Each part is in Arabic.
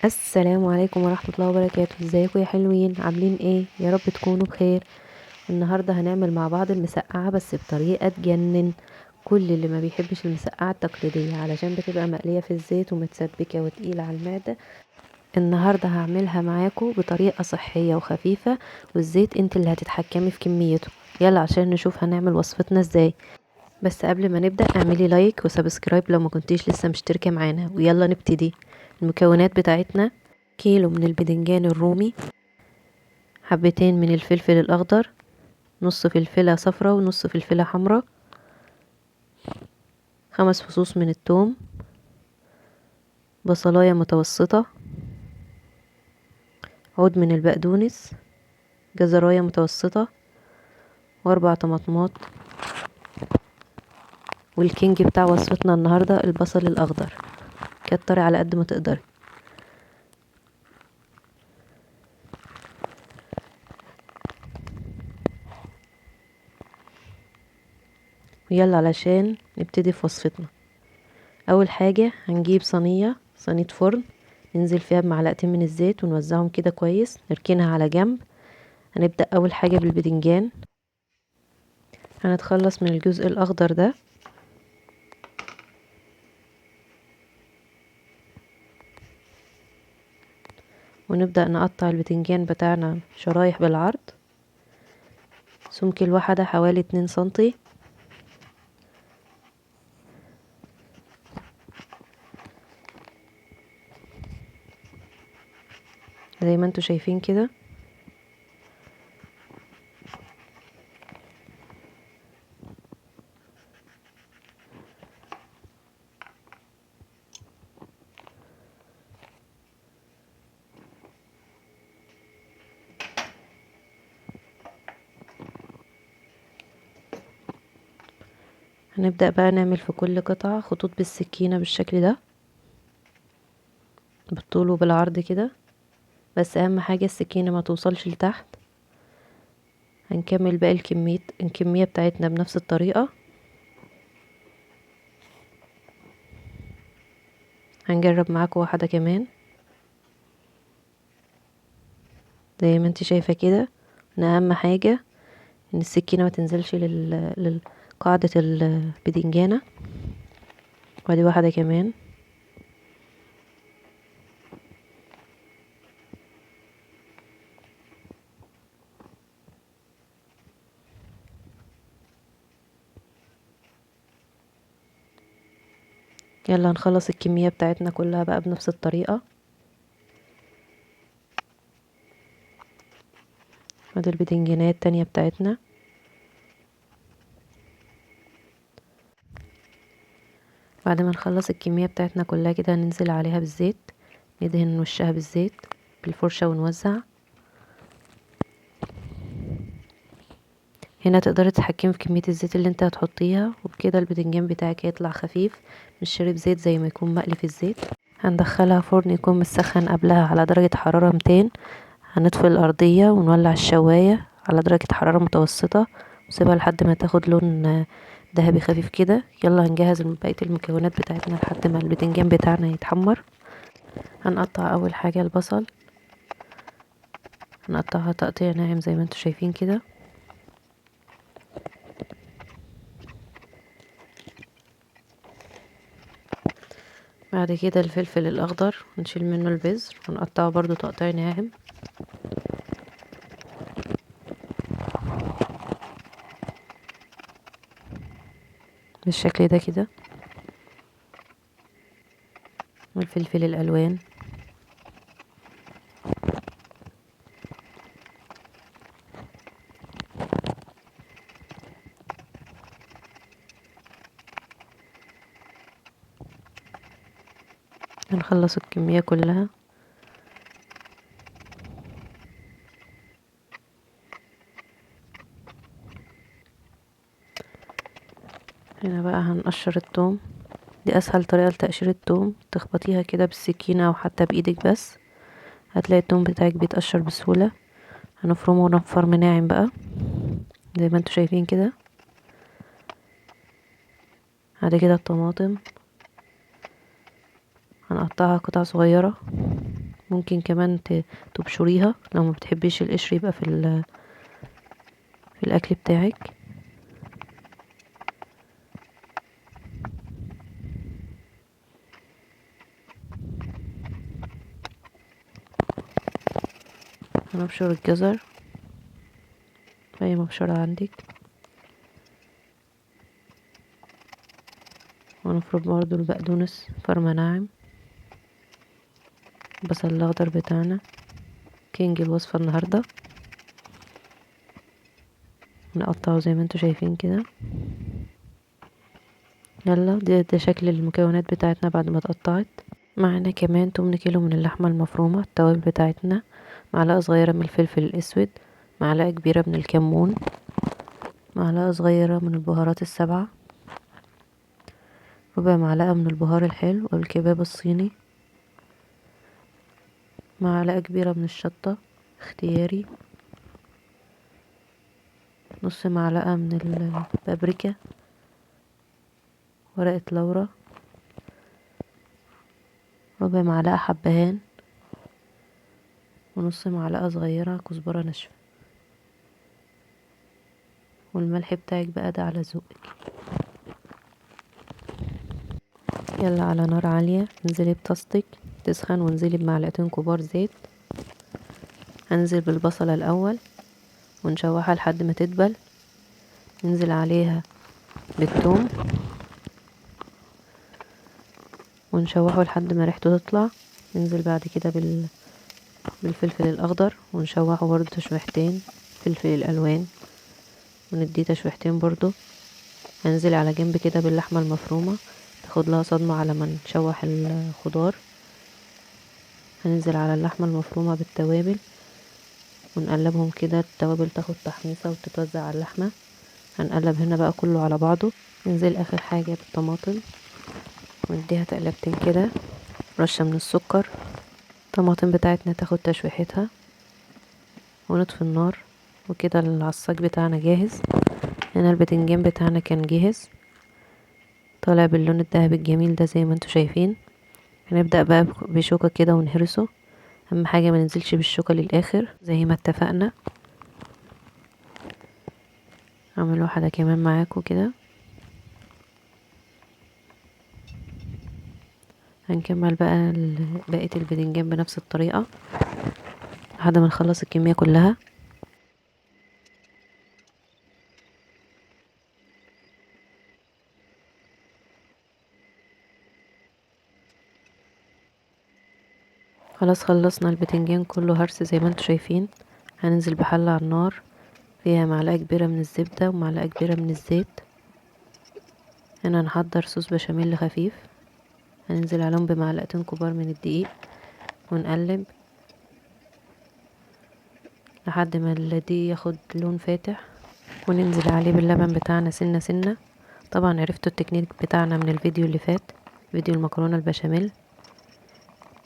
السلام عليكم ورحمة الله وبركاته. ازيكم يا حلوين؟ عاملين ايه؟ يا رب تكونوا بخير. النهاردة هنعمل مع بعض المسقعة بس بطريقة تجنن كل اللي ما بيحبش المسقعة التقليدية، علشان بتبقى مقلية في الزيت ومتسبكة وتقيلة على المعدة. النهاردة هعملها معاكم بطريقة صحية وخفيفة، والزيت انت اللي هتتحكمي في كميته. يلا عشان نشوف هنعمل وصفتنا ازاي. بس قبل ما نبدأ اعملي لايك وسبسكرايب لو ما كنتيش لسه مشتركة معانا، ويلا نبتدي. المكونات بتاعتنا: كيلو من البدنجان الرومي، حبتين من الفلفل الأخضر، نص فلفلة صفرة ونص فلفلة حمرا، 5 فصوص من الثوم، بصلاية متوسطة، عود من البقدونس، جزراية متوسطة، و4 طماطمات. والكينج بتاع وصفتنا النهاردة البصل الأخضر، كتري على قد ما تقدري. ويلا علشان نبتدي في وصفتنا. أول حاجة هنجيب صينية فرن، ننزل فيها بمعلقتين من الزيت ونوزعهم كده كويس، نركنها على جنب. هنبدأ أول حاجة بالبدنجان، هنتخلص من الجزء الأخضر ده، ونبدأ نقطع البتنجان بتاعنا شرايح بالعرض، سمك الواحدة حوالي 2 سنتي. زي ما انتوا شايفين كده. هنبدأ بقى نعمل في كل قطعة خطوط بالسكينة بالشكل ده، بالطول وبالعرض كده، بس اهم حاجة السكينة ما توصلش لتحت. هنكمل باقي الكمية بتاعتنا بنفس الطريقة. هنجرب معاكم واحدة كمان زي ما انت شايفة كده. ان اهم حاجة ان السكينة ما تنزلش لقاعدة البدنجانة. وادي واحدة كمان. يلا نخلص الكمية بتاعتنا كلها بقى بنفس الطريقة. ادي البتنجانية التانية بتاعتنا. بعد ما نخلص الكمية بتاعتنا كلها كده هننزل عليها بالزيت، ندهن وشها بالزيت بالفرشة ونوزع. هنا تقدري تتحكمي في كمية الزيت اللي انت هتحطيها، وبكده البتنجان بتاعك هيطلع خفيف مش شارب زيت زي ما يكون مقلي في الزيت. هندخلها فرن يكون مسخن قبلها على درجة حرارة 200. هنطفي الأرضية ونولع الشواية على درجة حرارة متوسطة، وسيبها لحد ما تاخد لون ذهبي خفيف كده. يلا هنجهز بقية المكونات بتاعتنا لحد ما البتنجان بتاعنا يتحمر. هنقطع أول حاجة البصل، هنقطعها تقطيع ناعم زي ما انتوا شايفين كده. بعد كده الفلفل الأخضر نشيل منه البذر ونقطعه برضو تقطيع ناعم. بالشكل ده كده. والفلفل الألوان، هنخلص الكمية كلها. هنا بقى هنقشر الثوم. دي اسهل طريقة لتقشير الثوم، تخبطيها كده بالسكينة او حتى بايدك بس، هتلاقي الثوم بتاعك بيتقشر بسهولة. هنفرمه ونفرم ناعم بقى زي ما انتوا شايفين كده. بعد كده الطماطم هنقطعها قطع صغيرة. ممكن كمان تبشريها لو ما بتحبيش القشر يبقى في الاكل بتاعك. هنبشر الجزر اي مبشرة عندك، ونفرم برضو البقدونس فرمة ناعم. البصل الاخضر بتاعنا كينج الوصفة النهاردة، نقطعه زي ما انتوا شايفين كده. يلا ده شكل المكونات بتاعتنا بعد ما اتقطعت. معانا كمان 8 كيلو من اللحمة المفرومة. التوابل بتاعتنا: معلقة صغيرة من الفلفل الاسود، معلقة كبيرة من الكمون، معلقة صغيرة من البهارات السبعة، ربع معلقة من البهار الحلو والكباب الصيني، معلقة كبيرة من الشطة اختياري، نص معلقة من البابريكا، ورقة لورا، ربع معلقة حبهان، ونص معلقة صغيرة كزبرة ناشفة. والملح بتاعك بقى ده على ذوقك. يلا على نار عالية انزلي بطاستك تسخن، وانزلي بمعلقتين كبار زيت. هنزل بالبصلة الاول ونشوحها لحد ما تدبل، ننزل عليها بالثوم ونشوحه لحد ما ريحته تطلع. ننزل بعد كده بالفلفل الاخضر ونشوحه برضو تشويحتين، فلفل الالوان ونديه تشويحتين برضو. هنزل على جنب كده باللحمة المفرومة تاخد لها صدمة على ما نشوح الخضار. هننزل على اللحمة المفرومة بالتوابل ونقلبهم كده، التوابل تاخد تحميصة وتتوزع على اللحمة. هنقلب هنا بقى كله على بعضه. ننزل اخر حاجة بالطماطم ونديها تقلبتين كده، رشة من السكر. الطماطم بتاعتنا تاخد تشويحتها ونطفي النار. وكده العصاج بتاعنا جاهز. هنا البتنجان بتاعنا كان جاهز طالع باللون الذهبي الجميل ده زي ما انتوا شايفين. هنبدأ بقى بشوكة كده ونهرسه. اهم حاجة ما ننزلش بالشوكة للاخر زي ما اتفقنا. اعمل واحدة كمان معاكم كده. هنكمل بقى بقية البتنجان بنفس الطريقة لحد ما نخلص الكمية كلها. خلاص خلصنا البتنجان كله هرس زي ما انتوا شايفين. هننزل بحلة على النار فيها معلقة كبيرة من الزبدة ومعلقة كبيرة من الزيت. هنا هنحضر صوص بشاميل خفيف، هننزل عليهم بمعلقتين كبار من الدقيق ونقلب لحد ما الدقيق ياخد لون فاتح، وننزل عليه باللبن بتاعنا سنة سنة. طبعا عرفتوا التكنيك بتاعنا من الفيديو اللي فات، فيديو المكرونة البشاميل.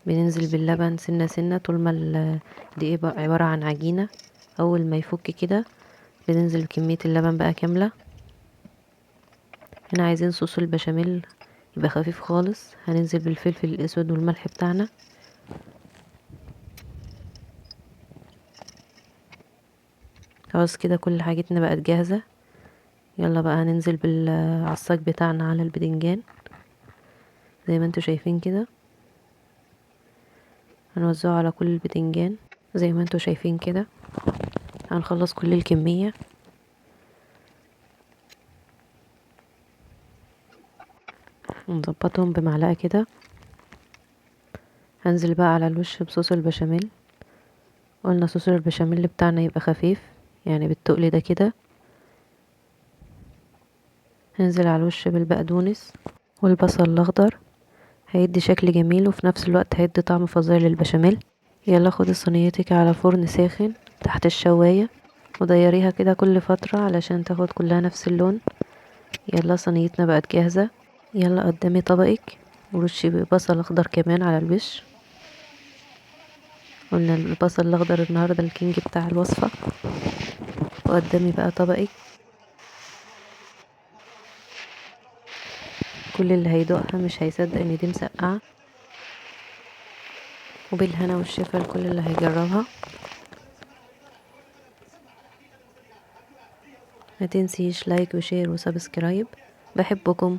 بننزل باللبن سنة سنة طول ما الدقيق بقى عبارة عن عجينة. اول ما يفك كده بننزل بكمية اللبن بقى كاملة. هنا عايزين صوص البشاميل يبقى خفيف خالص، هننزل بالفلفل الاسود والملح بتاعنا. خلاص كده كل حاجتنا بقت جاهزة. يلا بقى هننزل بالعصاج بتاعنا على البدنجان زي ما انتوا شايفين كده. هنوزعه على كل البدنجان زي ما انتوا شايفين كده. هنخلص كل الكمية. ونظبطهم بمعلقة كده. هنزل بقى على الوش بصوص البشاميل. قلنا صوص البشاميل بتاعنا يبقى خفيف يعني بالتقل ده كده. هنزل على الوش بالبقدونس والبصل الاخضر، هيدي شكل جميل وفي نفس الوقت هيدي طعم فظيع للبشاميل. يلا خدي صينيتك على فرن ساخن تحت الشواية وديريها كده كل فترة علشان تاخد كلها نفس اللون. يلا صينيتنا بقت جاهزة. يلا قدامي طبقك ورشي بصل اخضر كمان على الوش. قلنا البصل الاخضر النهارده الكينج بتاع الوصفة. وقدامي بقى طبقك. كل اللي هيدوقها مش هيصدق ان دي مسقعة. وبالهنا والشفا لكل اللي هيجربها. ما تنسيش لايك وشير وسبسكرايب. بحبكم.